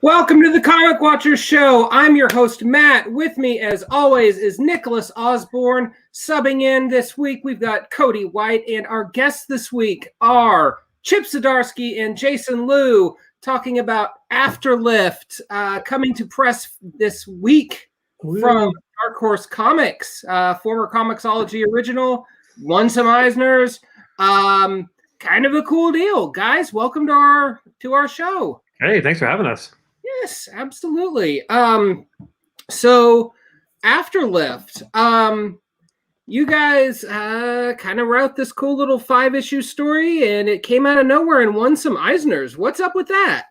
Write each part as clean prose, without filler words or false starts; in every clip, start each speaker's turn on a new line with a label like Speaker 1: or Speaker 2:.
Speaker 1: Welcome to the Comic Watchers Show. I'm your host, Matt. With me, as always, is Nicholas Osborne. Subbing in this week, we've got Cody White, and our guests this week are Chip Zdarsky and Jason Loo, talking about AFTERLIFT, coming to press this week from Dark Horse Comics, former Comixology original, won some Eisners. Kind of a cool deal. Guys, welcome to our show.
Speaker 2: Hey, thanks for having us.
Speaker 1: Yes, absolutely. So AFTERLIFT, you guys kind of wrote this cool little 5-issue story, and it came out of nowhere and won some Eisners. What's up with that?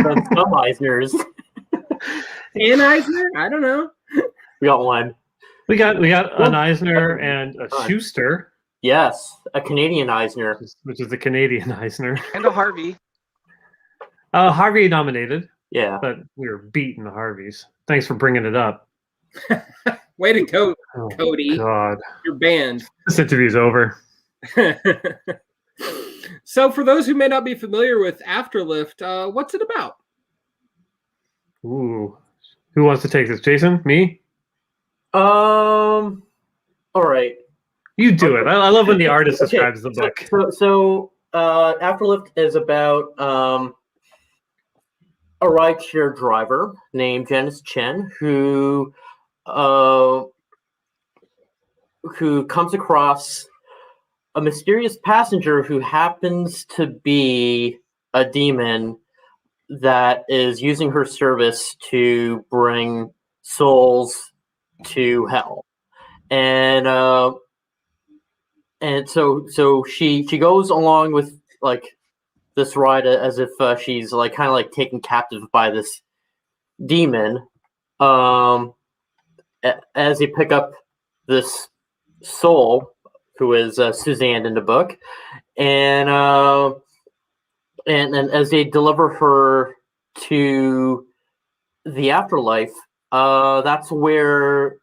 Speaker 3: Some Eisners.
Speaker 1: An Eisner? I don't know.
Speaker 3: We got one.
Speaker 2: We got an Eisner and a Schuster.
Speaker 3: Yes, a Canadian Eisner.
Speaker 2: Which is the Canadian Eisner.
Speaker 4: And a Harvey.
Speaker 2: Harvey nominated.
Speaker 3: Yeah.
Speaker 2: But we were beating the Harveys. Thanks for bringing it up.
Speaker 1: Way to go, Cody.
Speaker 2: God.
Speaker 1: You're banned.
Speaker 2: This interview's over.
Speaker 1: So for those who may not be familiar with AFTERLIFT, what's it about?
Speaker 2: Ooh. Who wants to take this? Jason? Me?
Speaker 3: All right.
Speaker 2: You do it. I love when the artist describes the book.
Speaker 3: So AFTERLIFT is about a rideshare driver named Janice Chen who comes across a mysterious passenger who happens to be a demon that is using her service to bring souls to hell. And so she goes along with like this ride as if she's like kind of like taken captive by this demon. As they pick up this soul, who is Suzanne in the book, and as they deliver her to the afterlife, that's where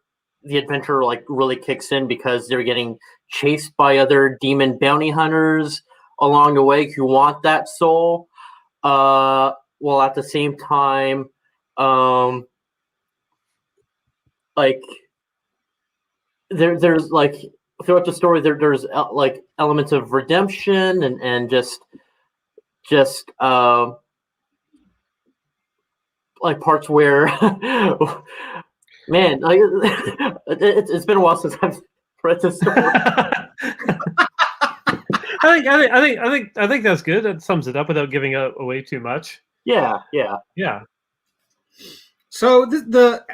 Speaker 3: the adventure like really kicks in, because they're getting chased by other demon bounty hunters along the way who want that soul, while at the same time, like there's like throughout the story there's like elements of redemption and just like parts where man, like it's been a while since I've read this story.
Speaker 2: I think that's good. That sums it up without giving away too much.
Speaker 3: Yeah.
Speaker 1: So the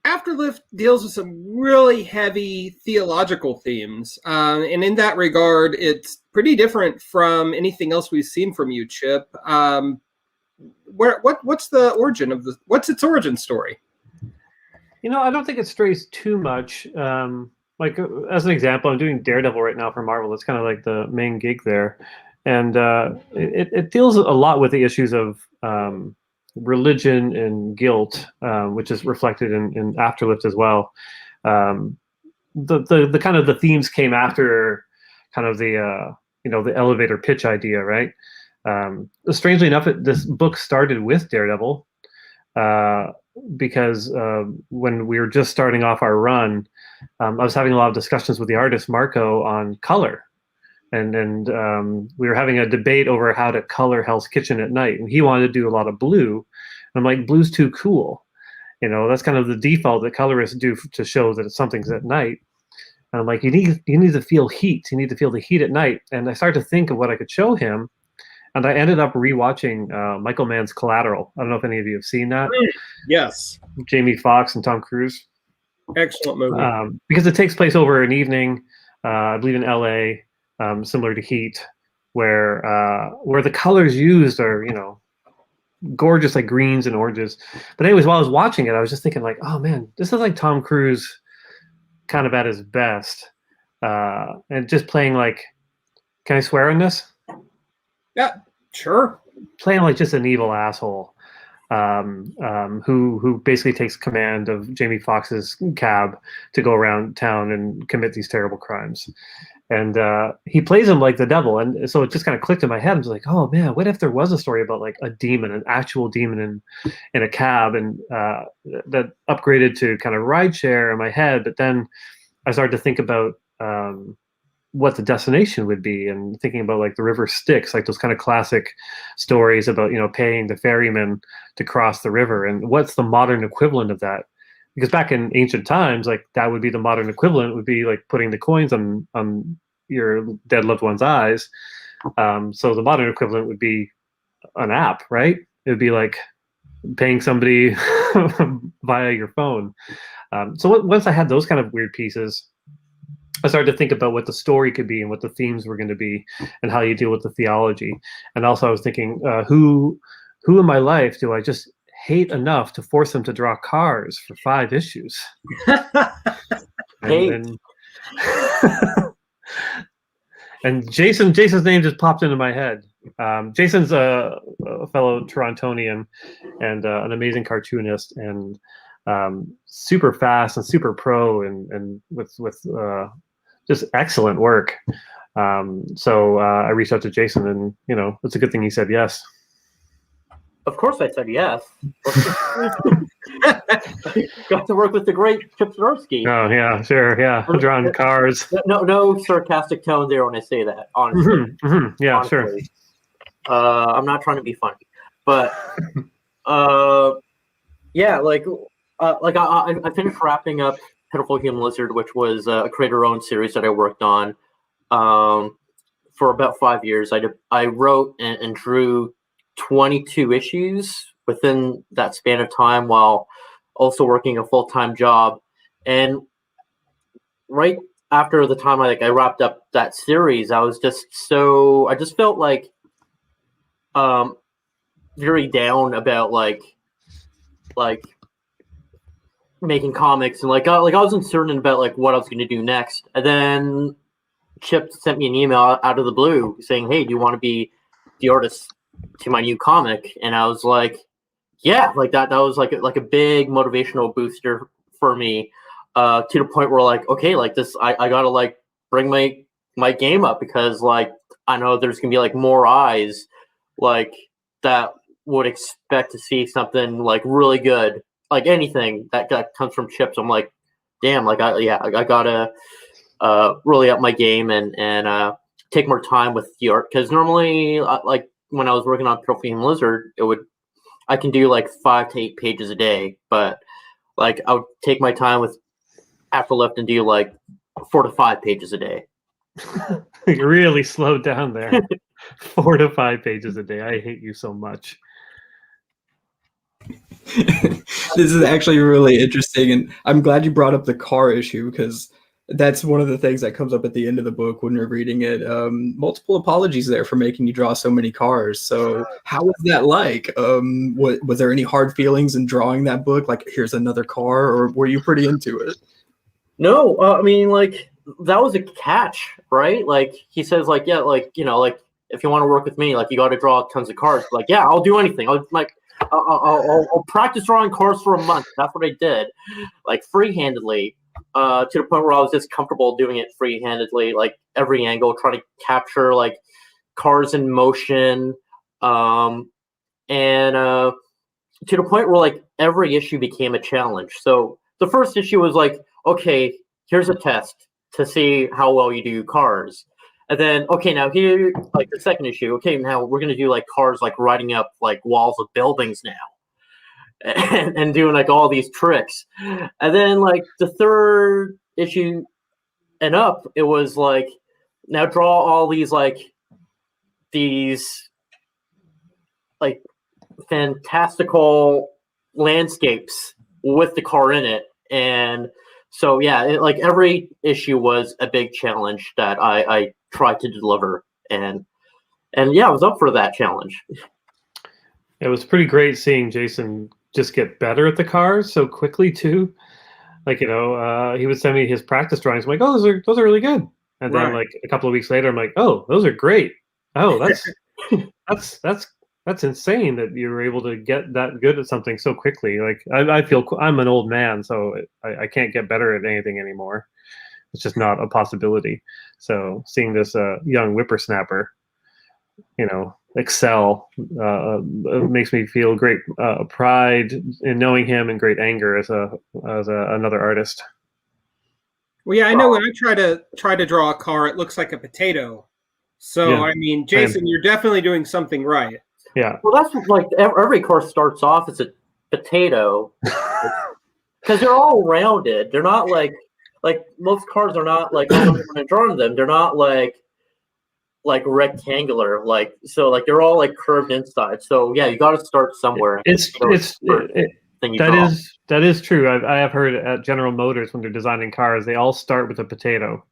Speaker 1: AFTERLIFT deals with some really heavy theological themes, and in that regard, it's pretty different from anything else we've seen from you, Chip. What's the origin of what's its origin story?
Speaker 2: I don't think it strays too much. Like as an example, I'm doing Daredevil right now for Marvel. It's kind of like the main gig there, and it deals a lot with the issues of religion and guilt, which is reflected in AFTERLIFT as well. The kind of the themes came after kind of the the elevator pitch idea, right? Strangely enough, this book started with Daredevil, because when we were just starting off our run, I was having a lot of discussions with the artist Marco on color, and we were having a debate over how to color Hell's Kitchen at night, and he wanted to do a lot of blue, and I'm like, blue's too cool, that's kind of the default that colorists do to show that something's at night. And I'm like, you need to feel heat, you need to feel the heat at night. And I started to think of what I could show him, and I ended up rewatching Michael Mann's Collateral. I don't know if any of you have seen that.
Speaker 1: Yes.
Speaker 2: Jamie Foxx and Tom Cruise.
Speaker 1: Excellent movie.
Speaker 2: Because it takes place over an evening, I believe in LA, similar to Heat, where the colors used are, gorgeous, like greens and oranges. But anyways, while I was watching it, I was just thinking like, oh man, this is like Tom Cruise kind of at his best. And just playing like, can I swear on this?
Speaker 1: Yeah, sure.
Speaker 2: Playing like just an evil asshole. who basically takes command of Jamie Foxx's cab to go around town and commit these terrible crimes. And he plays him like the devil, and so it just kind of clicked in my head. I was like, "Oh man, what if there was a story about like a demon, an actual demon in a cab, and that upgraded to kind of rideshare in my head?" But then I started to think about what the destination would be, and thinking about like the river Styx, like those kind of classic stories about paying the ferryman to cross the river, and what's the modern equivalent of that? Because back in ancient times, like that would be the modern equivalent, would be like putting the coins on your dead loved one's eyes. So the modern equivalent would be an app, right? It would be like paying somebody via your phone. So once I had those kind of weird pieces, I started to think about what the story could be and what the themes were going to be and how you deal with the theology. And also I was thinking, who in my life do I just hate enough to force them to draw cars for 5 issues? And Jason's name just popped into my head. Jason's a fellow Torontonian and an amazing cartoonist, and super fast and super pro, and with just excellent work. So I reached out to Jason, and it's a good thing he said yes.
Speaker 3: Of course I said yes. Got to work with the great Chip Zdarsky.
Speaker 2: Oh, yeah, sure, yeah. Drawing cars.
Speaker 3: No sarcastic tone there when I say that, honestly.
Speaker 2: Yeah,
Speaker 3: honestly.
Speaker 2: sure.
Speaker 3: I'm not trying to be funny. But, yeah, I finished wrapping up Pitiful Human Lizard, which was a creator-owned series that I worked on for about 5 years. I wrote and drew 22 issues within that span of time while also working a full-time job. And right after the time I wrapped up that series, I just felt like very down about like making comics, and I was uncertain about like what I was going to do next. And then Chip sent me an email out of the blue saying, "Hey, do you want to be the artist to my new comic?" And I was like, yeah, like that was like a big motivational booster for me, to the point where like, okay, like this, I gotta like bring my game up, because like I know there's gonna be like more eyes like that would expect to see something like really good, like anything that comes from Chip. So I'm like, damn, like I gotta really up my game and take more time with the art, because normally like when I was working on Pitiful Human Lizard, I can do like 5 to 8 pages a day, but like I would take my time with AFTERLIFT and do like 4 to 5 pages a day.
Speaker 2: You really slowed down there. 4 to 5 pages a day. I hate you so much.
Speaker 4: This is actually really interesting, and I'm glad you brought up the car issue, because that's one of the things that comes up at the end of the book when you're reading it. Multiple apologies there for making you draw so many cars. So how was that like? Was there any hard feelings in drawing that book? Like, here's another car, or were you pretty into it?
Speaker 3: No, I mean, like, that was a catch, right? Like, he says, like, yeah, like, like, if you want to work with me, like, you got to draw tons of cars. Like, yeah, I'll do anything. I'll practice drawing cars for a month. That's what I did, like, free-handedly. To the point where I was just comfortable doing it free-handedly, like every angle, trying to capture like cars in motion, and to the point where like every issue became a challenge. So the first issue was like, okay, here's a test to see how well you do cars, and then okay, now here, like the second issue, okay, now we're gonna do like cars like riding up like walls of buildings now. And doing like all these tricks. And then like the third issue and up, it was like, now draw all these like fantastical landscapes with the car in it. And so yeah, like every issue was a big challenge that I tried to deliver, and yeah, I was up for that challenge.
Speaker 2: It was pretty great seeing Jason just get better at the cars so quickly too. Like, he would send me his practice drawings. I'm like, oh, those are really good. And then like a couple of weeks later, I'm like, oh, those are great. Oh, that's that's insane that you were able to get that good at something so quickly. Like I feel I'm an old man, so I can't get better at anything anymore. It's just not a possibility. So seeing this young whippersnapper, excel makes me feel great pride in knowing him and great anger as another artist.
Speaker 1: Well, yeah, I know when I try to draw a car, it looks like a potato. So
Speaker 2: Yeah,
Speaker 1: I mean, Jason, you're definitely doing something right.
Speaker 2: Yeah.
Speaker 3: Well, that's like every car starts off as a potato because they're all rounded. They're not like most cars are not like when I draw them. They're not like rectangular. So they're all like curved inside. So yeah, you got to start somewhere.
Speaker 2: That is true. I have heard at General Motors when they're designing cars, they all start with a potato.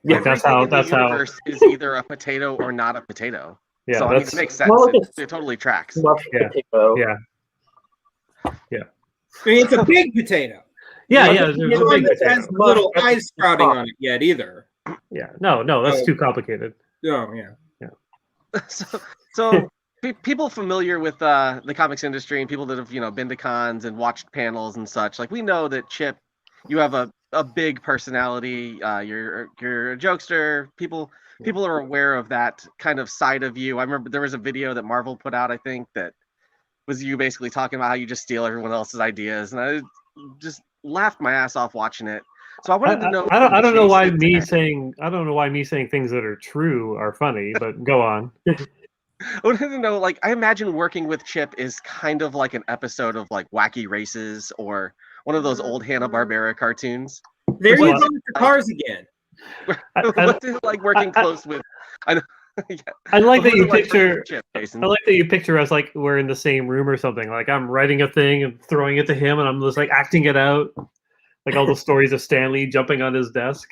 Speaker 5: Yeah, that's how is either a potato or not a potato.
Speaker 2: Yeah,
Speaker 5: so it makes sense. It totally tracks.
Speaker 3: Potato.
Speaker 2: Yeah.
Speaker 1: I mean, it's a big potato.
Speaker 2: Yeah,
Speaker 1: There's a big potato. Has little eyes sprouting on it yet either.
Speaker 2: Yeah, no, that's too complicated.
Speaker 1: Oh yeah.
Speaker 5: So people familiar with the comics industry and people that have been to cons and watched panels and such, like we know that Chip, you have a big personality. You're a jokester. People are aware of that kind of side of you. I remember there was a video that Marvel put out, I think, that was you basically talking about how you just steal everyone else's ideas, and I just laughed my ass off watching it. So I wanted to know.
Speaker 2: I don't know why me saying things that are true are funny, but go on.
Speaker 5: I wanted to know, like, I imagine working with Chip is kind of like an episode of like Wacky Races or one of those old Hanna-Barbera cartoons.
Speaker 1: There you go with the cars again.
Speaker 5: What's it like working close with?
Speaker 2: I like that you picture. Chip, I like that you picture us like we're in the same room or something. Like I'm writing a thing and throwing it to him, and I'm just like acting it out, like all the stories of Stanley jumping on his desk.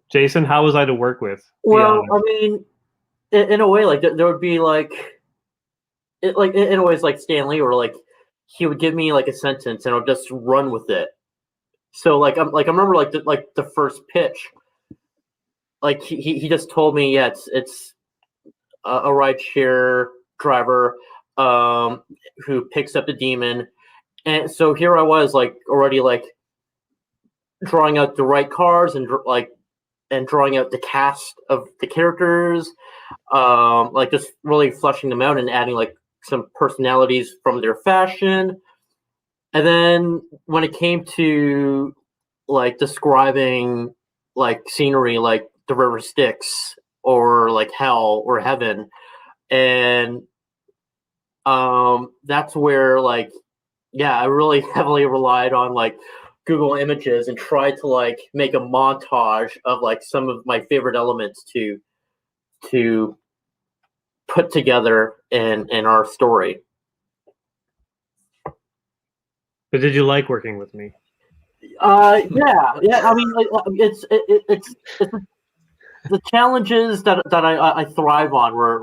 Speaker 2: Jason, how was I to work with?
Speaker 3: Well, I mean, in a way, like there would be in a way, it's like Stanley, or like he would give me like a sentence and I'll just run with it. So I remember the first pitch. Like he just told me, yeah, it's a rideshare driver who picks up the demon, and so here I was already drawing out the right cars and drawing out the cast of the characters, just really fleshing them out and adding some personalities from their fashion, and then when it came to describing scenery the river Styx or hell or heaven, and that's where I really heavily relied on Google Images and tried to make a montage of some of my favorite elements to put together in our story.
Speaker 2: But did you like working with me?
Speaker 3: Yeah. I mean, it's the challenges that I thrive on, where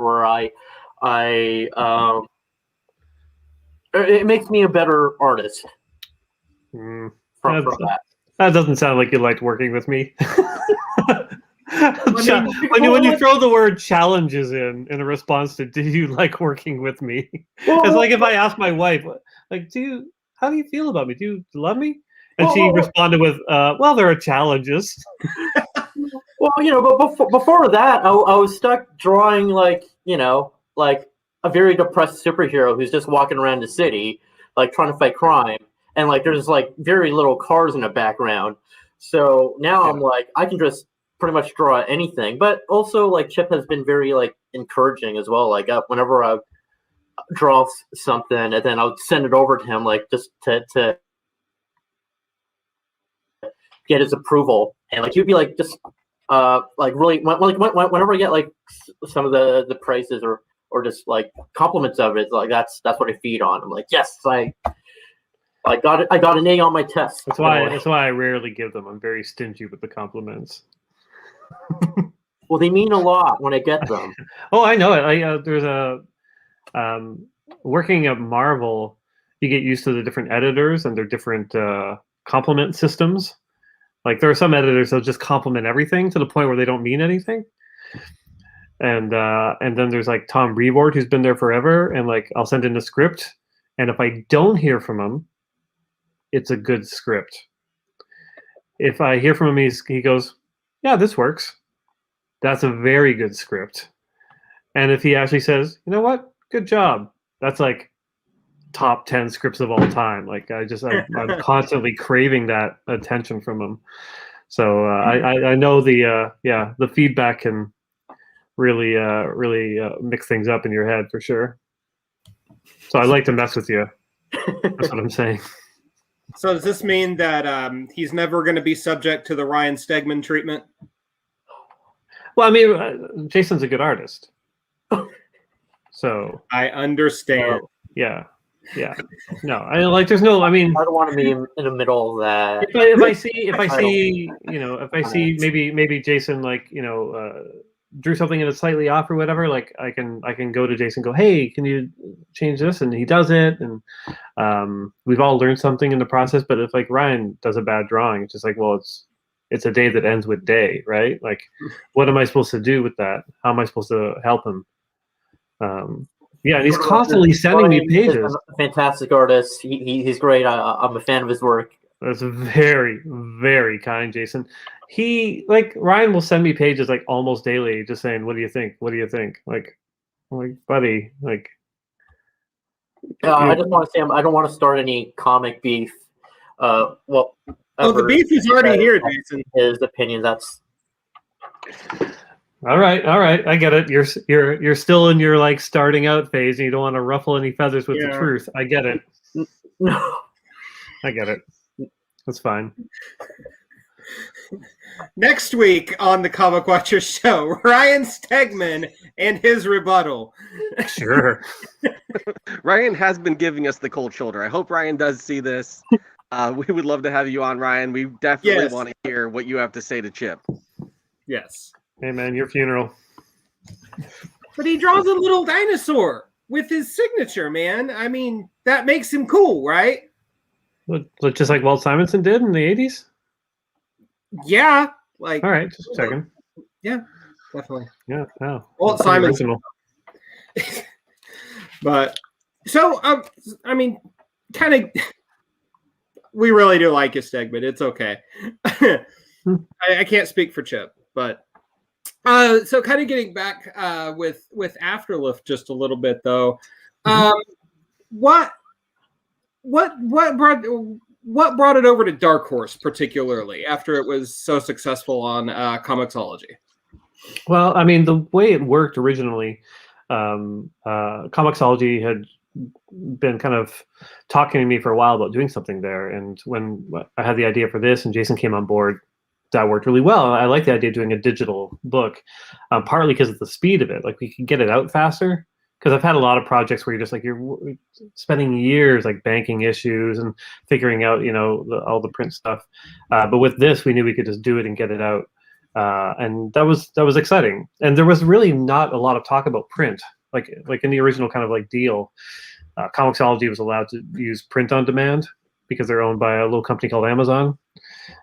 Speaker 3: it makes me a better artist. From
Speaker 2: that doesn't sound like you liked working with me. When you throw the word challenges in a response to "Do you like working with me?" It's like if I asked my wife, how do you feel about me? Do you love me? And she responded with, "Well, there are challenges."
Speaker 3: Well, but before that, I was stuck drawing a very depressed superhero who's just walking around the city, trying to fight crime, and there's very little cars in the background. So now I'm I can just pretty much draw anything. But also Chip has been very encouraging as well. Whenever I draw something, and then I'll send it over to him just to get his approval, and he'd be just really whenever I get some of the praises or just compliments of it, that's what I feed on. I'm yes, I got it. I got an A on my test.
Speaker 2: That's why I rarely give them. I'm very stingy with the compliments.
Speaker 3: Well, they mean a lot when I get them.
Speaker 2: Oh, I know it. There's a working at Marvel, you get used to the different editors and their different compliment systems. There are some editors that'll just compliment everything to the point where they don't mean anything. and then there's like Tom Brevoort, who's been there forever, and like I'll send in a script, and if I don't hear from him, it's a good script. If I hear from him, he goes, yeah, this works. That's a very good script. And if he actually says, you know what, good job, that's like top 10 scripts of all time. Like I'm constantly craving that attention from him. So I know the feedback can really mix things up in your head for sure. So I like to mess with you. That's what I'm saying.
Speaker 1: So does this mean that he's never going to be subject to the Ryan Stegman treatment?
Speaker 2: Well, I mean, Jason's a good artist. So
Speaker 1: I understand.
Speaker 2: Yeah. No, I like. There's no. I mean,
Speaker 3: I don't want to be in the middle of that.
Speaker 2: If I see, maybe Jason drew something and it's slightly off or whatever, like I can go to Jason and go, hey, can you change this? And he does it, and we've all learned something in the process. But if like Ryan does a bad drawing, it's just like, well, it's a day that ends with day, right? Like, what am I supposed to do with that? How am I supposed to help him? Yeah, and he's constantly sending me pages.
Speaker 3: A fantastic artist. He's great. I'm a fan of his work.
Speaker 2: That's very, very kind, Jason. Ryan will send me pages like almost daily, just saying, "What do you think? What do you think?" Like, buddy, like.
Speaker 3: I just want to say I don't want to start any comic beef. Well.
Speaker 1: The beef is already here, Jason.
Speaker 3: His opinion. That's.
Speaker 2: All right. I get it. You're still in your like starting out phase, and you don't want to ruffle any feathers with the truth. I get it.
Speaker 3: No.
Speaker 2: I get it. That's fine.
Speaker 1: Next week on the Comic Watchers show, Ryan Stegman and his rebuttal.
Speaker 2: Sure.
Speaker 5: Ryan has been giving us the cold shoulder. I hope Ryan does see this. We would love to have you on, Ryan. We definitely want to hear what you have to say to Chip.
Speaker 1: Yes.
Speaker 2: Hey, man, your funeral.
Speaker 1: But he draws a little dinosaur with his signature, man. I mean, that makes him cool, right?
Speaker 2: Just like Walt Simonson did in the 80s?
Speaker 1: Yeah. Like.
Speaker 2: All right, just a second.
Speaker 1: Yeah, definitely.
Speaker 2: Yeah, no.
Speaker 1: Walt Simonson. But, so, I mean, kind of, we really do like his Stegman. It's okay. I can't speak for Chip, but. So kind of getting back with AFTERLIFT just a little bit though, what brought it over to Dark Horse particularly after it was so successful on Comixology?
Speaker 2: Well, I mean, the way it worked originally, Comixology had been kind of talking to me for a while about doing something there, and when I had the idea for this and Jason came on board, that worked really well. I like the idea of doing a digital book, partly because of the speed of it. Like we can get it out faster. Because I've had a lot of projects where you're spending years like banking issues and figuring out, all the print stuff. But with this, we knew we could just do it and get it out, and that was exciting. And there was really not a lot of talk about print, like in the original kind of like deal. Comixology was allowed to use print on demand because they're owned by a little company called Amazon.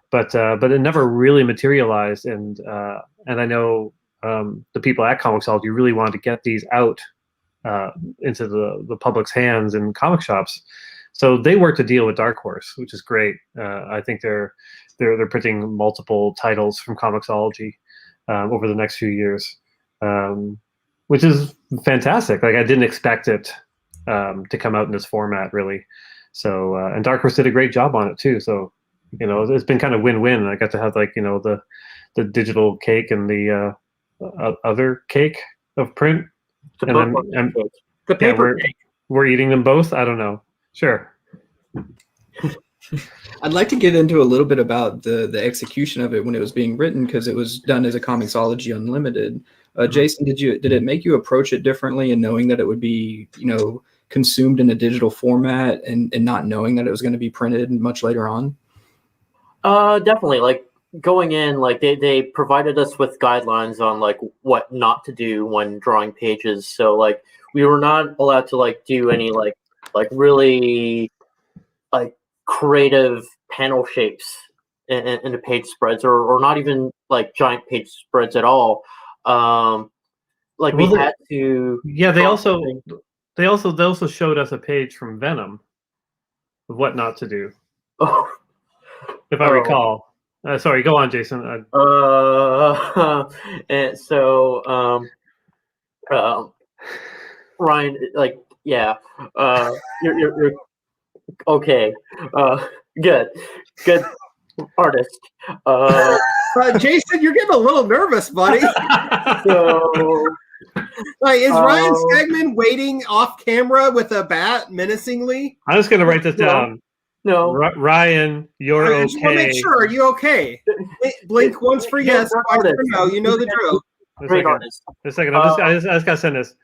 Speaker 2: But it never really materialized, and I know the people at Comixology really wanted to get these out into the public's hands in comic shops, so they worked a deal with Dark Horse, which is great. I think they're printing multiple titles from Comixology over the next few years, which is fantastic. Like I didn't expect it to come out in this format really, so and Dark Horse did a great job on it too. So. It's been kind of win-win. I got to have the digital cake and the other cake of print. The paper cake. We're eating them both. I don't know. Sure.
Speaker 4: I'd like to get into a little bit about the execution of it when it was being written, because it was done as a Comixology Unlimited. Jason, did it make you approach it differently, and knowing that it would be consumed in a digital format and not knowing that it was going to be printed much later on?
Speaker 3: Definitely. Like going in, like they provided us with guidelines on like what not to do when drawing pages. So like we were not allowed to like do any like really like creative panel shapes in the page spreads, or not even like giant page spreads at all. like
Speaker 2: Well,
Speaker 3: we had to.
Speaker 2: Yeah, they
Speaker 3: draw
Speaker 2: also
Speaker 3: something.
Speaker 2: showed us a page from Venom of what not to do,
Speaker 3: Oh,
Speaker 2: if I recall. Sorry, go on, Jason.
Speaker 3: and so Ryan, like, yeah, you're okay. Good, good artist.
Speaker 1: Jason, you're getting a little nervous, buddy.
Speaker 3: So
Speaker 1: Like, is Ryan Stegman waiting off camera with a bat menacingly?
Speaker 2: I'm just gonna write this down.
Speaker 3: no.
Speaker 2: Ryan, you're
Speaker 1: I just want to
Speaker 2: okay.
Speaker 1: make sure. Are you okay? Blink once for yes, twice for no. You know the drill.
Speaker 3: Great artist.
Speaker 2: A second. I just gotta send this.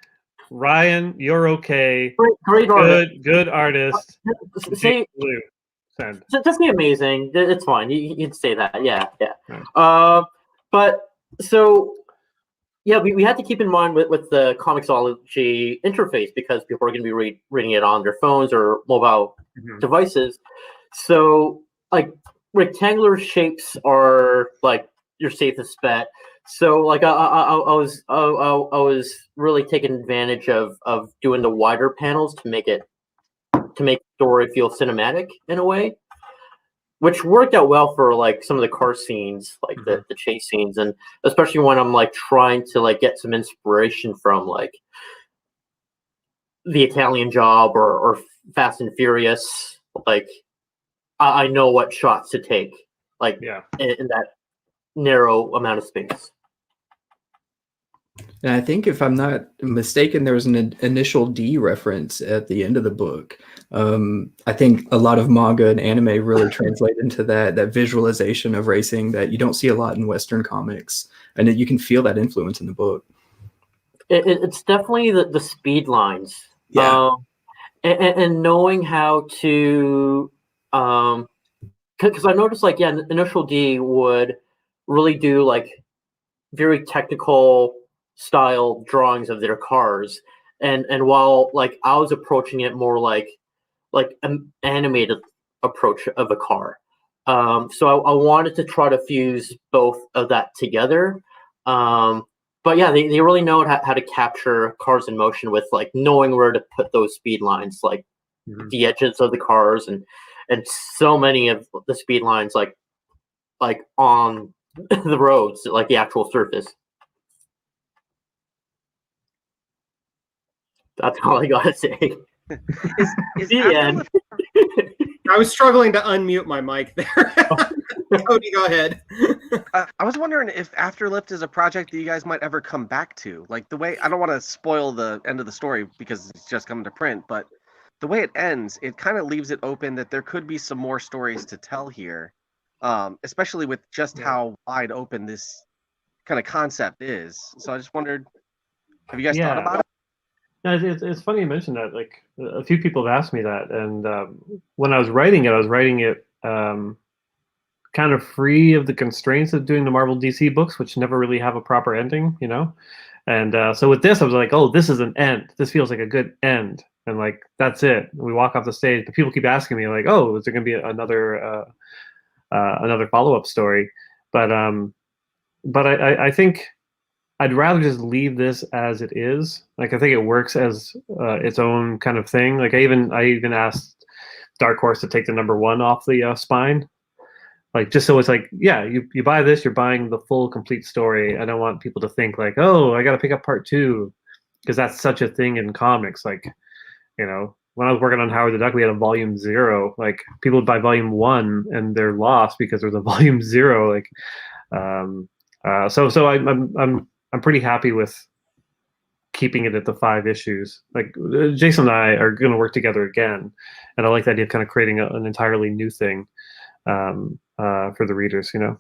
Speaker 2: Ryan, you're okay.
Speaker 3: Great artist.
Speaker 2: Good artist.
Speaker 3: Say,
Speaker 2: Loo. Send.
Speaker 3: just say amazing. It's fine. You can say that. Yeah.
Speaker 2: Right.
Speaker 3: But so yeah, we had to keep in mind with the Comixology interface because people are going to be reading it on their phones or mobile devices. So like rectangular shapes are like your safest bet. So like I was really taking advantage of doing the wider panels to make the story feel cinematic in a way, which worked out well for like some of the car scenes, like the chase scenes, and especially when I'm like trying to like get some inspiration from like the Italian Job or Fast and Furious. Like I know what shots to take, like in that narrow amount of space.
Speaker 4: And I think if I'm not mistaken, there was an initial D reference at the end of the book. I think a lot of manga and anime really translate into that visualization of racing that you don't see a lot in Western comics, and you can feel that influence in the book.
Speaker 3: It's definitely the speed lines, and knowing how to, because I noticed like Initial D would really do like very technical style drawings of their cars, and while like I was approaching it more like an animated approach of a car, so I wanted to try to fuse both of that together. But yeah, they really know how to capture cars in motion with like knowing where to put those speed lines, like the edges of the cars, and so many of the speed lines like on the roads, like the actual surface. That's all I gotta say.
Speaker 5: Is
Speaker 3: The end.
Speaker 1: I was struggling to unmute my mic there. Cody, go ahead.
Speaker 5: I was wondering if Afterlift is a project that you guys might ever come back to. Like the way, I don't want to spoil the end of the story because it's just coming to print, but the way it ends, it kind of leaves it open that there could be some more stories to tell here, especially with just how wide open this kind of concept is. So I just wondered, have you guys thought about it?
Speaker 2: No, it's funny you mentioned that. Like a few people have asked me that, and when I was writing it kind of free of the constraints of doing the Marvel DC books, which never really have a proper ending, you know. And so with this, I was like, oh, this is an end. This feels like a good end, and like that's it. We walk off the stage, but people keep asking me like, oh, is there going to be another follow-up story? But I think I'd rather just leave this as it is. Like I think it works as its own kind of thing. Like I even asked Dark Horse to take the #1 off the spine. Like just so it's like, yeah, you buy this, you're buying the full complete story. I don't want people to think like, oh, I got to pick up part 2, because that's such a thing in comics. Like, you know, when I was working on Howard the Duck, we had a volume 0. Like people would buy volume 1 and they're lost because there's a volume 0. Like, so I'm pretty happy with keeping it at the 5 issues. Like Jason and I are going to work together again, and I like the idea of kind of creating an entirely new thing for the readers, you know.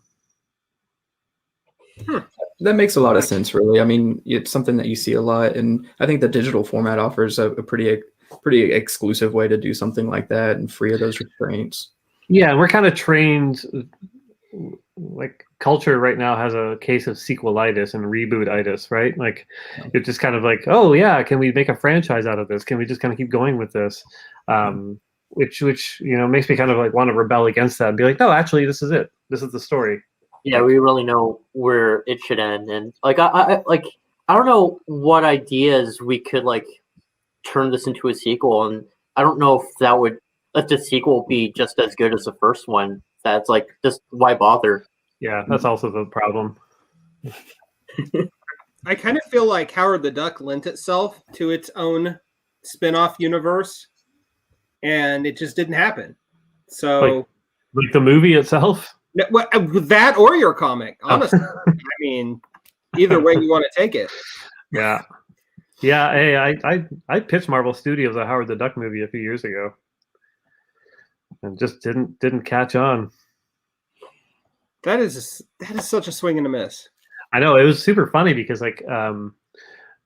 Speaker 4: That makes a lot of sense, really. I mean, it's something that you see a lot, and I think the digital format offers a pretty exclusive way to do something like that and free of those restraints.
Speaker 2: Yeah, we're kind of trained. Like culture right now has a case of sequelitis and rebootitis, right? Like it's just kind of like, oh yeah, can we make a franchise out of this? Can we just kind of keep going with this? Which you know makes me kind of like want to rebel against that and be like, no, actually, this is it. This is the story.
Speaker 3: Yeah, we really know where it should end, and like I I don't know what ideas we could like turn this into a sequel, and I don't know if that would let the sequel be just as good as the first one. That's like, just why bother?
Speaker 2: Yeah, that's also the problem.
Speaker 1: I kind of feel like Howard the Duck lent itself to its own spin-off universe, and it just didn't happen. So,
Speaker 2: Like the movie itself.
Speaker 1: that or your comic, honestly. I mean, either way you want to take it.
Speaker 2: Yeah. Hey, I pitched Marvel Studios a Howard the Duck movie a few years ago, and just didn't catch on.
Speaker 1: That is such a swing and a miss.
Speaker 2: I know, it was super funny because like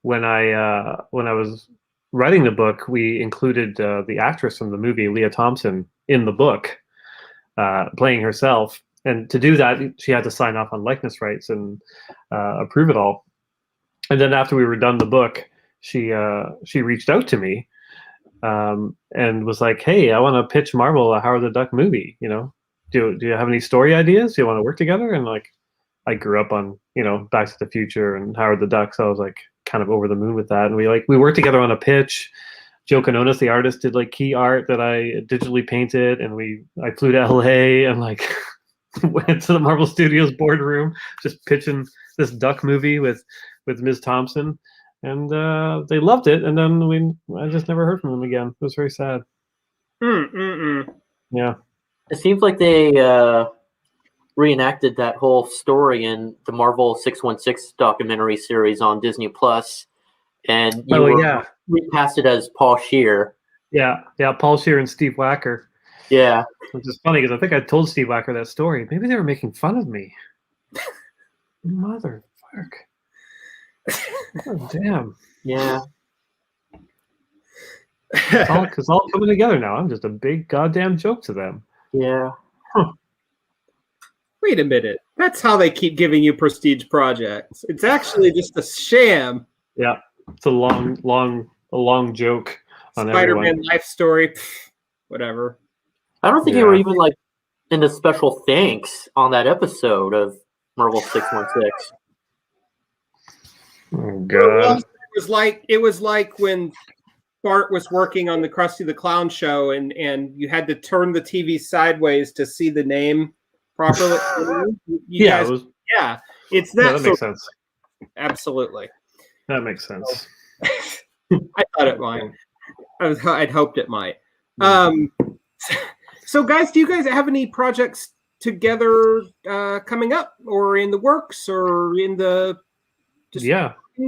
Speaker 2: when I was writing the book, we included the actress from the movie, Leah Thompson, in the book, playing herself. And to do that, she had to sign off on likeness rights and approve it all. And then after we were done the book, she reached out to me and was like, "Hey, I want to pitch Marvel a Howard the Duck movie. You know, do you have any story ideas? Do you want to work together?" And like, I grew up on, you know, Back to the Future and Howard the Duck, so I was like kind of over the moon with that. And we worked together on a pitch. Joe Canonis, the artist, did like key art that I digitally painted, and I flew to LA and like went to the Marvel Studios boardroom, just pitching this Duck movie with Ms. Thompson, and they loved it. And then I just never heard from them again. It was very sad. Yeah.
Speaker 3: It seems like they reenacted that whole story in the Marvel 616 documentary series on Disney Plus, and recast it as Paul Scheer.
Speaker 2: Yeah, Paul Scheer and Steve Wacker.
Speaker 3: Yeah,
Speaker 2: which is funny because I think I told Steve Wacker that story. Maybe they were making fun of me. Motherfuck. Oh, damn.
Speaker 3: Yeah.
Speaker 2: It's all coming together now. I'm just a big goddamn joke to them.
Speaker 3: Yeah.
Speaker 2: Huh.
Speaker 1: Wait a minute. That's how they keep giving you prestige projects. It's actually just a sham.
Speaker 2: Yeah. It's a long joke on
Speaker 1: Spider-Man
Speaker 2: everyone.
Speaker 1: life story. Whatever.
Speaker 3: I don't think you were even like in the special thanks on that episode of Marvel 616.
Speaker 2: Oh god.
Speaker 1: It was like when Bart was working on the Krusty the Clown show and you had to turn the TV sideways to see the name properly. It's that.
Speaker 2: That makes sense.
Speaker 1: Absolutely.
Speaker 2: That makes sense.
Speaker 1: I thought it might. I'd hoped it might. So guys, do you guys have any projects together coming up or in the works or in the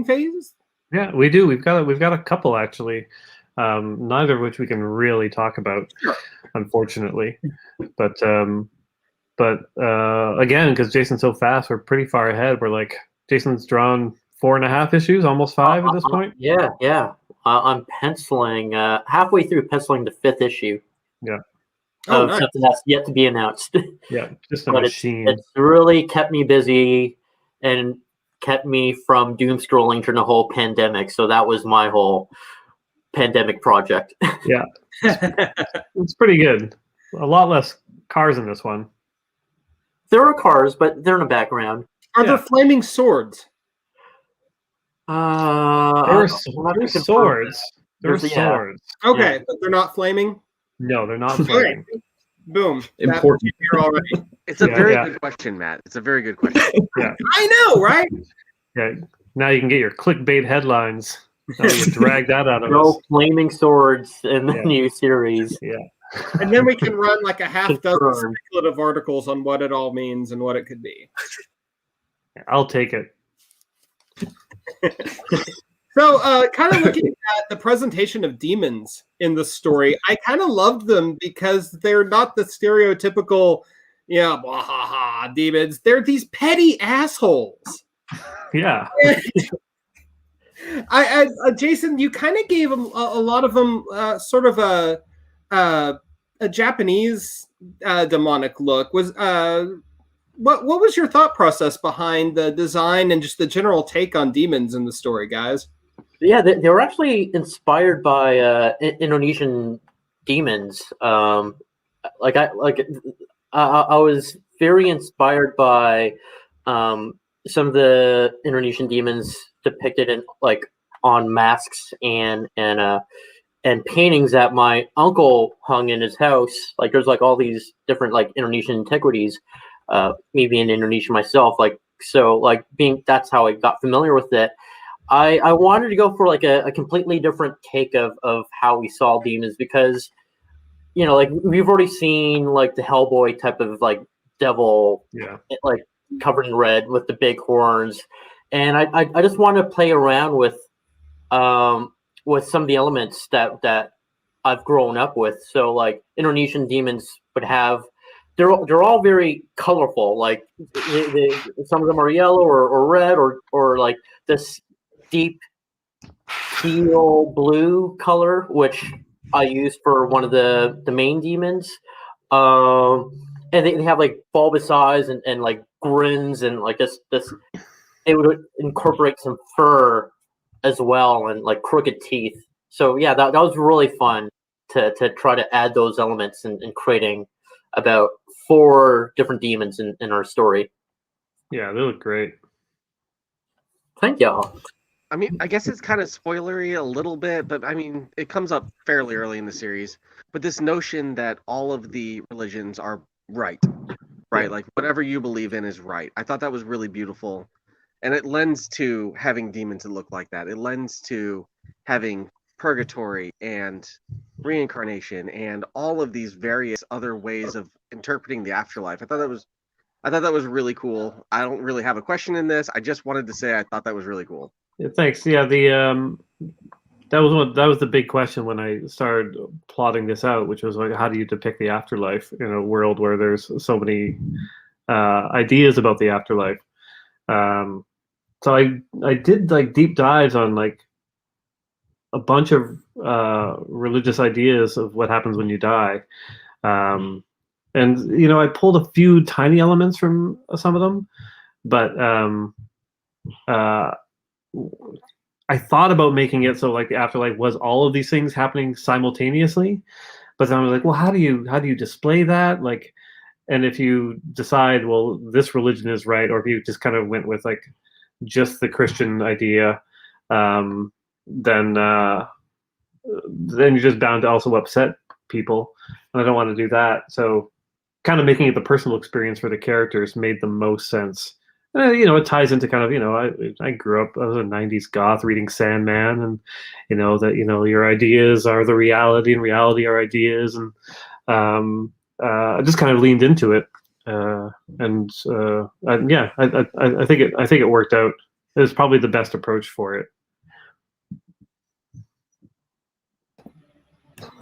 Speaker 1: phase?
Speaker 2: Yeah, we do. We've got a couple actually. Neither of which we can really talk about, unfortunately. But again, because Jason's so fast, we're pretty far ahead. We're like, Jason's drawn 4.5 issues, almost 5 at this point.
Speaker 3: Yeah. I'm penciling halfway through penciling the 5th issue.
Speaker 2: Yeah.
Speaker 3: Something that's yet to be announced.
Speaker 2: Yeah, just a
Speaker 3: but
Speaker 2: machine.
Speaker 3: It's really kept me busy and kept me from doom scrolling during the whole pandemic. So that was my whole pandemic project.
Speaker 2: Yeah. It's pretty good. A lot less cars in this one.
Speaker 3: There are cars, but they're in the background.
Speaker 1: Are there flaming swords?
Speaker 2: There are swords. There are swords.
Speaker 1: Okay, but they're not flaming?
Speaker 2: No, they're not flaming.
Speaker 1: Boom.
Speaker 4: Important.
Speaker 1: Here already.
Speaker 5: It's a very good question, Matt. It's a very good question.
Speaker 2: Yeah.
Speaker 1: I know, right?
Speaker 2: Yeah. Now you can get your clickbait headlines. Now you drag that out of us.
Speaker 3: No flaming swords in the new series.
Speaker 2: Yeah.
Speaker 1: And then we can run like a half dozen speculative articles on what it all means and what it could be.
Speaker 2: I'll take it.
Speaker 1: So, kind of looking at the presentation of demons in the story, I kind of loved them because they're not the stereotypical, blah, ha, ha, demons. They're these petty assholes.
Speaker 2: Yeah.
Speaker 1: Jason, you kind of gave them a lot of them sort of a Japanese demonic look. What was your thought process behind the design and just the general take on demons in the story, guys?
Speaker 3: Yeah, they were actually inspired by Indonesian demons. I was very inspired by some of the Indonesian demons depicted in like on masks and paintings that my uncle hung in his house. Like there's like all these different like Indonesian antiquities. Me being Indonesian myself, like so like being that's how I got familiar with it. I wanted to go for like a completely different take of how we saw demons because like we've already seen like the Hellboy type of like devil, like covered in red with the big horns, and I just want to play around with some of the elements that I've grown up with. So like Indonesian demons would have they're all very colorful. Like some of them are yellow or red or like this deep teal blue color, which I use for one of the main demons. And they have like bulbous eyes and like grins and like this it would incorporate some fur as well and like crooked teeth. So yeah, that was really fun to try to add those elements in creating about 4 different demons in our story.
Speaker 2: Yeah, they look great.
Speaker 3: Thank y'all.
Speaker 5: I mean, I guess it's kind of spoilery a little bit, but I mean, it comes up fairly early in the series. But this notion that all of the religions are right? Like whatever you believe in is right. I thought that was really beautiful. And it lends to having demons that look like that. It lends to having purgatory and reincarnation and all of these various other ways of interpreting the afterlife. I thought that was really cool. I don't really have a question in this. I just wanted to say I thought that was really cool.
Speaker 2: Yeah, thanks. Yeah, that was the big question when I started plotting this out, which was like, how do you depict the afterlife in a world where there's so many ideas about the afterlife? So I did like deep dives on like a bunch of religious ideas of what happens when you die, and I pulled a few tiny elements from some of them, but I thought about making it so like the afterlife was all of these things happening simultaneously, but then I was like, well, how do you display that? Like, and if you decide, well, this religion is right, or if you just kind of went with like just the Christian idea, then you're just bound to also upset people, and I don't want to do that. So, kind of making it the personal experience for the characters made the most sense. It ties into kind of, I grew up, I was a 90s goth reading Sandman, and, that, your ideas are the reality and reality are ideas. And I just kind of leaned into it. I think it worked out. It was probably the best approach for it.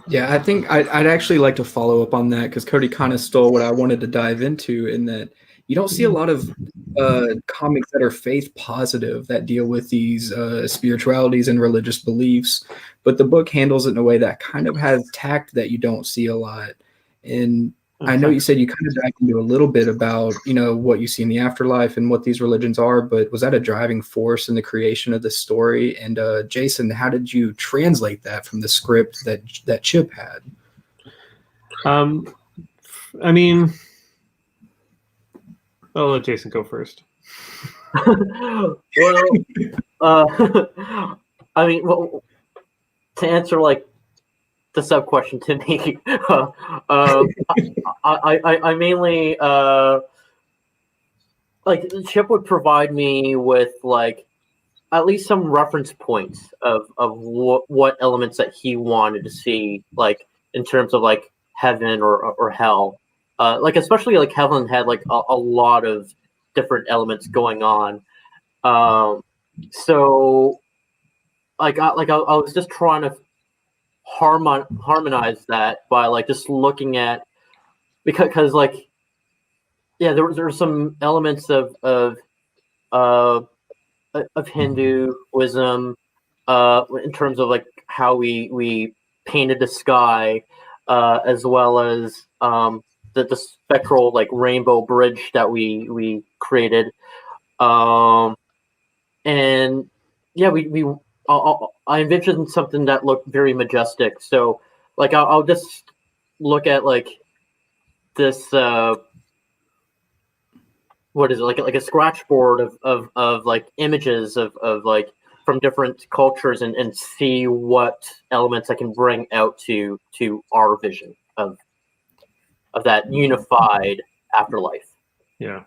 Speaker 4: Yeah, I think I'd actually like to follow up on that because Cody kind of stole what I wanted to dive into in that you don't see a lot of comics that are faith positive that deal with these spiritualities and religious beliefs, but the book handles it in a way that kind of has tact that you don't see a lot. And I know you said you kind of dived into a little bit about, what you see in the afterlife and what these religions are, but was that a driving force in the creation of the story? And Jason, how did you translate that from the script that Chip had?
Speaker 2: I mean, I'll let Jason go first.
Speaker 3: Well, I mean, to answer like the sub question to me, I mainly like Chip would provide me with like at least some reference points of what elements that he wanted to see, like in terms of like heaven or hell. Like especially like heaven had like a lot of different elements going on. So like I was just trying to harmonize that by like just looking at because like there's some elements of Hinduism in terms of like how we painted the sky as well as the spectral like rainbow bridge that we created, and I envisioned something that looked very majestic. So like I'll just look at like this what is it like a scratch board of like images of like from different cultures and see what elements I can bring out to our vision of that unified afterlife.
Speaker 2: Yeah.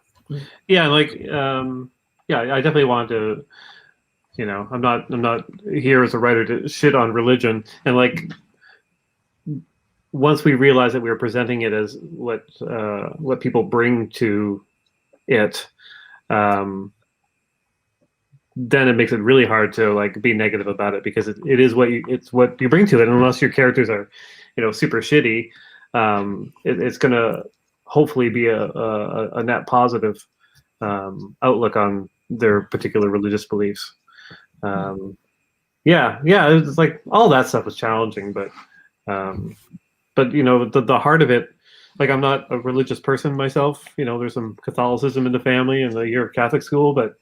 Speaker 2: Like I definitely want to, I'm not here as a writer to shit on religion, and like once we realize that we were presenting it as what people bring to it, then it makes it really hard to like be negative about it, because it is it's what you bring to it. And unless your characters are, super shitty, it's gonna hopefully be a net positive outlook on their particular religious beliefs. It's like all that stuff was challenging, but the heart of it, like, I'm not a religious person myself. There's some Catholicism in the family and the year of Catholic school, but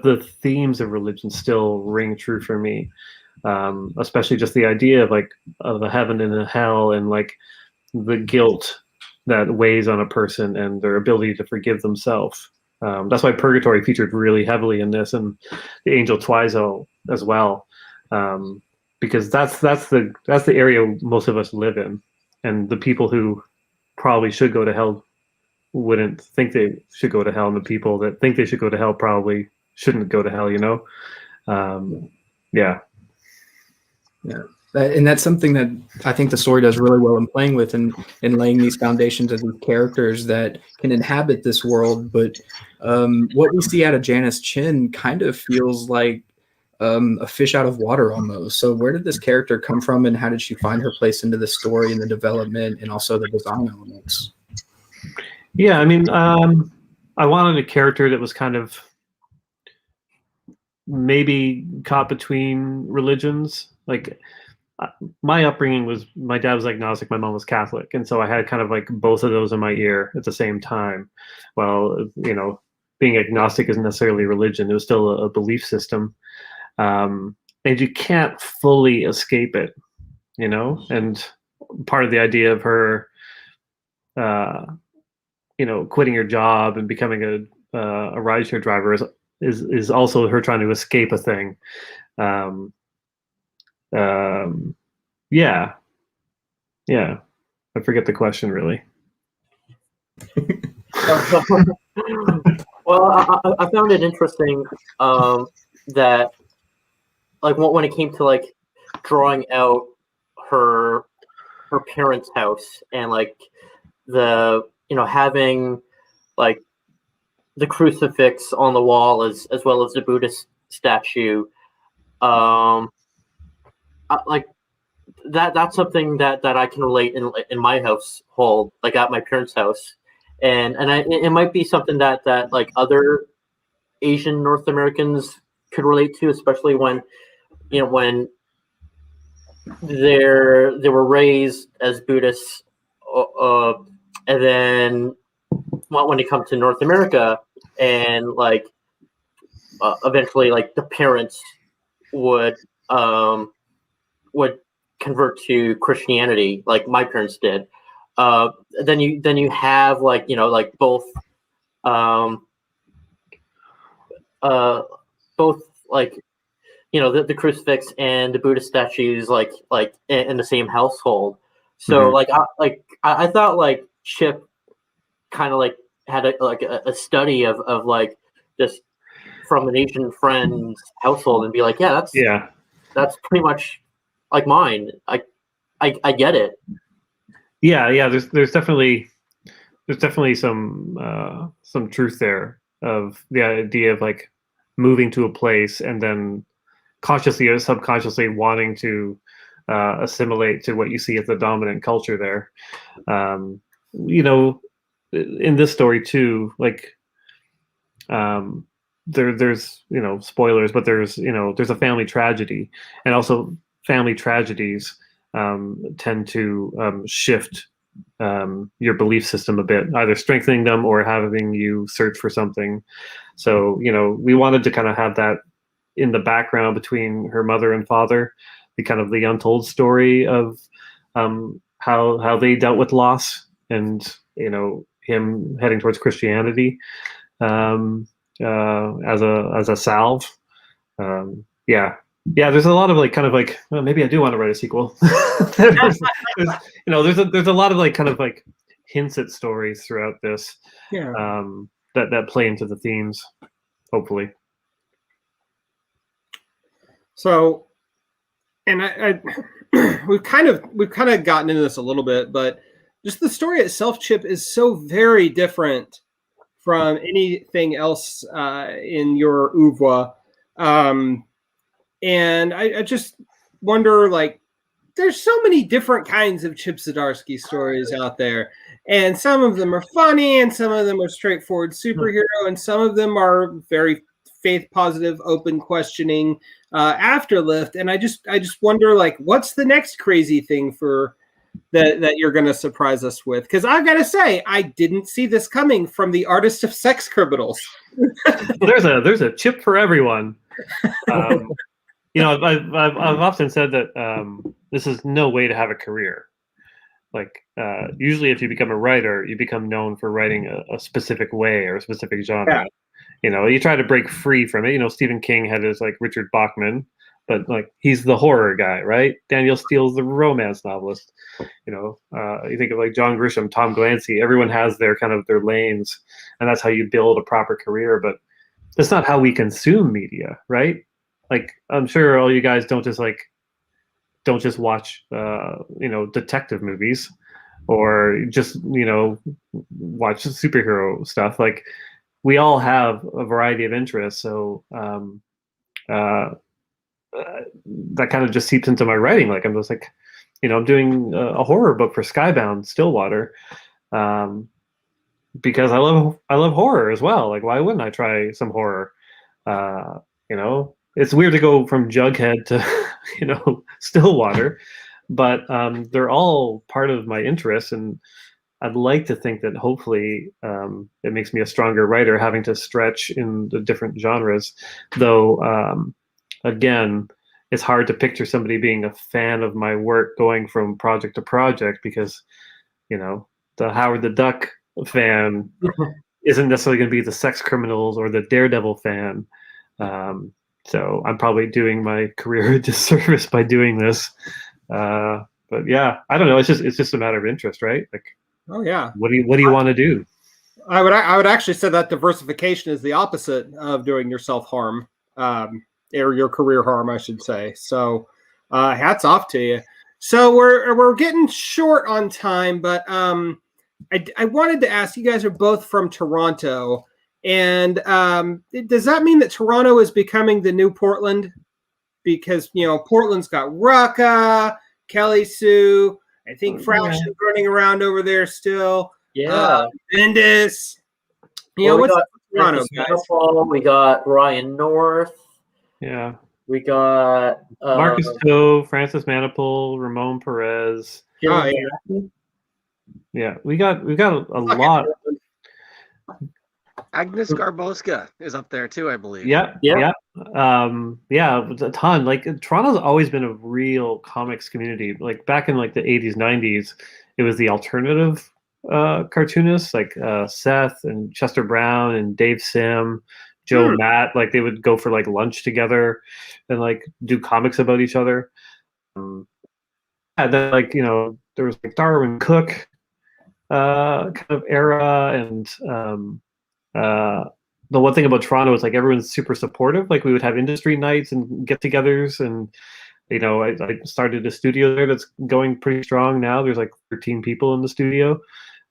Speaker 2: the themes of religion still ring true for me, especially just the idea of a heaven and a hell, and like the guilt that weighs on a person and their ability to forgive themselves. That's why purgatory featured really heavily in this, and the angel Twizo as well, because that's the area most of us live in, and the people who probably should go to hell wouldn't think they should go to hell, and the people that think they should go to hell probably shouldn't go to hell. Yeah.
Speaker 4: And that's something that I think the story does really well in playing with, and in laying these foundations of these characters that can inhabit this world. But what we see out of Janice Chin kind of feels like a fish out of water almost. So where did this character come from, and how did she find her place into the story and the development and also the design elements?
Speaker 2: Yeah, I mean, I wanted a character that was kind of maybe caught between religions. Like, my upbringing was, my dad was agnostic, my mom was Catholic, and so I had kind of like both of those in my ear at the same time. Well, being agnostic isn't necessarily religion; it was still a belief system, and you can't fully escape it, And part of the idea of her, quitting her job and becoming a rideshare driver is also her trying to escape a thing. Yeah. I forget the question, really.
Speaker 3: Well, I found it interesting that, like, when it came to like drawing out her parents' house, and like the having like the crucifix on the wall as well as the Buddhist statue, like that's something that I can relate in my household, like at my parents' house, and it might be something that like other Asian North Americans could relate to, especially when when they were raised as Buddhists, and then when they come to North America, and like eventually like the parents would convert to Christianity, like my parents did. Then you have like like both like the crucifix and the Buddha statues like in the same household. So I thought like Chip kind of like had a study of like just from an Asian friend's household, and be like, that's pretty much like mine. I get it.
Speaker 2: Yeah. There's definitely some truth there, of the idea of like moving to a place and then consciously or subconsciously wanting to assimilate to what you see as the dominant culture there. In this story too, like there's spoilers, but there's a family tragedy, and also family tragedies tend to shift your belief system a bit, either strengthening them or having you search for something. So we wanted to kind of have that in the background between her mother and father, the kind of the untold story of how they dealt with loss, and him heading towards Christianity. as a salve. Yeah. There's a lot of like kind of like well, maybe I do want to write a sequel. there's a lot of like kind of like hints at stories throughout this.
Speaker 1: Yeah.
Speaker 2: That play into the themes, hopefully.
Speaker 1: So, and I we've kind of gotten into this a little bit, but just the story itself, Chip, is so very different from anything else in your oeuvre. And I just wonder, like, there's so many different kinds of Chip Zdarsky stories out there. And some of them are funny, and some of them are straightforward superhero, and some of them are very faith positive, open questioning afterlift. And I just wonder, like, what's the next crazy thing for that you're going to surprise us with? Because I've got to say, I didn't see this coming from the artist of sex criminals.
Speaker 2: There's a Chip for everyone. I've often said that this is no way to have a career. Like usually, if you become a writer, you become known for writing a specific way or a specific genre. Yeah. You try to break free from it. Stephen King had his like Richard Bachman, but like he's the horror guy, right? Daniel Steele's the romance novelist. You think of like John Grisham, Tom Clancy. Everyone has their kind of their lanes, and that's how you build a proper career. But that's not how we consume media, right? Like I'm sure all you guys don't just watch detective movies or just watch superhero stuff. Like we all have a variety of interests, so that kind of just seeps into my writing. Like I'm just like I'm doing a horror book for Skybound Stillwater because I love horror as well. Like why wouldn't I try some horror? It's weird to go from Jughead to, Stillwater, but they're all part of my interests, and I'd like to think that hopefully it makes me a stronger writer, having to stretch in the different genres. Though, again, it's hard to picture somebody being a fan of my work going from project to project because, the Howard the Duck fan isn't necessarily going to be the Sex Criminals or the Daredevil fan. So I'm probably doing my career a disservice by doing this. But yeah, I don't know. It's just a matter of interest, right? Like,
Speaker 1: oh yeah.
Speaker 2: What do you want to do?
Speaker 1: I would actually say that diversification is the opposite of doing yourself harm, or your career harm, I should say. So, hats off to you. So we're getting short on time, but I wanted to ask, you guys are both from Toronto. And does that mean that Toronto is becoming the new Portland? Because, Portland's got Rucka, Kelly Sue, I think Fraction's running around over there still.
Speaker 3: Yeah.
Speaker 1: Bendis.
Speaker 3: What's
Speaker 1: up with Toronto, guys?
Speaker 3: We got Ryan North.
Speaker 2: Yeah.
Speaker 3: We got
Speaker 2: Marcus Toe, Francis Manipul, Ramon Perez.
Speaker 1: Yeah,
Speaker 2: we got a lot.
Speaker 5: Agnes Garboska is up there too, I believe.
Speaker 2: Yeah. A ton. Like Toronto's always been a real comics community. Like back in like the 80s, 90s, it was the alternative cartoonists like Seth and Chester Brown and Dave Sim, Joe Matt. Like they would go for like lunch together and like do comics about each other. And then like there was like Darwin Cook kind of era, and the one thing about Toronto is like everyone's super supportive. Like we would have industry nights and get-togethers, and I started a studio there that's going pretty strong now. There's like 13 people in the studio.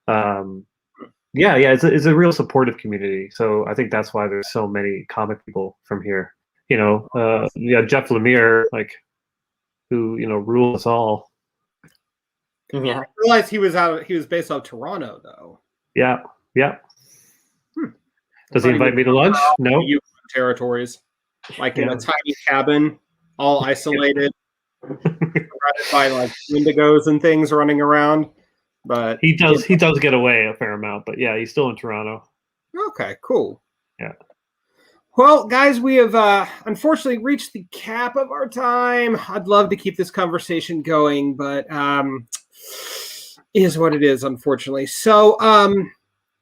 Speaker 2: It's a real supportive community. So I think that's why there's so many comic people from here. Jeff Lemire, like who rules us all.
Speaker 3: Yeah,
Speaker 1: I realized he was based out of Toronto though.
Speaker 2: Yeah. Does he invite me to lunch? No.
Speaker 1: Territories, like in a tiny cabin, all isolated, surrounded by like indigos and things running around. But
Speaker 2: he does get away a fair amount. But yeah, he's still in Toronto.
Speaker 1: Okay, cool.
Speaker 2: Yeah.
Speaker 1: Well, guys, we have unfortunately reached the cap of our time. I'd love to keep this conversation going, but is what it is, unfortunately. So,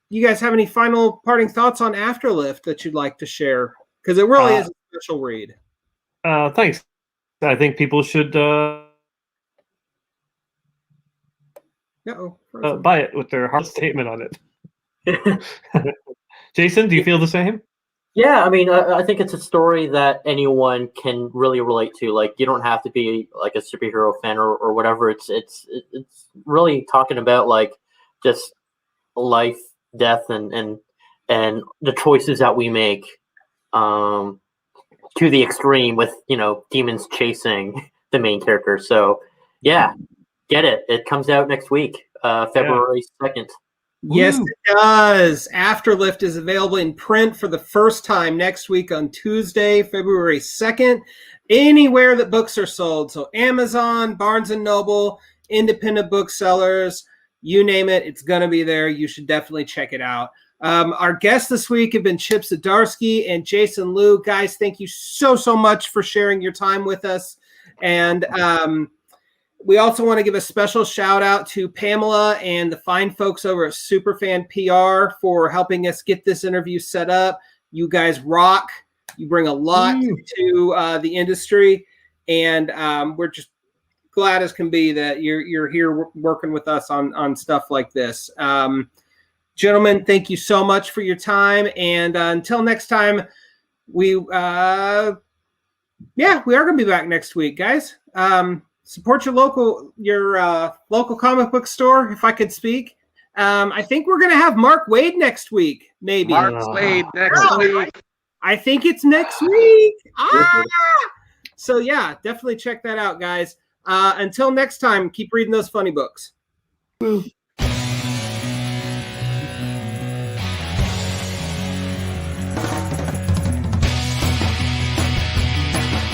Speaker 1: you guys have any final parting thoughts on Afterlift that you'd like to share? Because it really is a special read.
Speaker 2: Thanks. I think people should buy it with their heart statement on it. Jason, do you feel the same?
Speaker 3: Yeah, I mean, I think it's a story that anyone can really relate to. Like, you don't have to be like a superhero fan or whatever. It's really talking about like just life, death, and the choices that we make to the extreme with, you know, demons chasing the main character. So yeah, get it. It comes out next week, February 2nd.
Speaker 1: Yes, it does. Afterlift is available in print for the first time next week on Tuesday, February 2nd, anywhere that books are sold. So Amazon, Barnes & Noble, independent booksellers, you name it, it's going to be there. You should definitely check it out. Our guests this week have been Chip Zdarsky and Jason Loo. Guys, thank you so much for sharing your time with us. And we also want to give a special shout out to Pamela and the fine folks over at Superfan PR for helping us get this interview set up. You guys rock. You bring a lot to the industry, and we're just glad as can be that you're here working with us on stuff like this. Gentlemen, thank you so much for your time, and until next time, we are going to be back next week, guys. Support your local comic book store, if I could speak. I think we're going to have Mark Waid next week, maybe.
Speaker 5: Mark Waid next week.
Speaker 1: I think it's next week. So, yeah, definitely check that out, guys. Until next time, keep reading those funny books.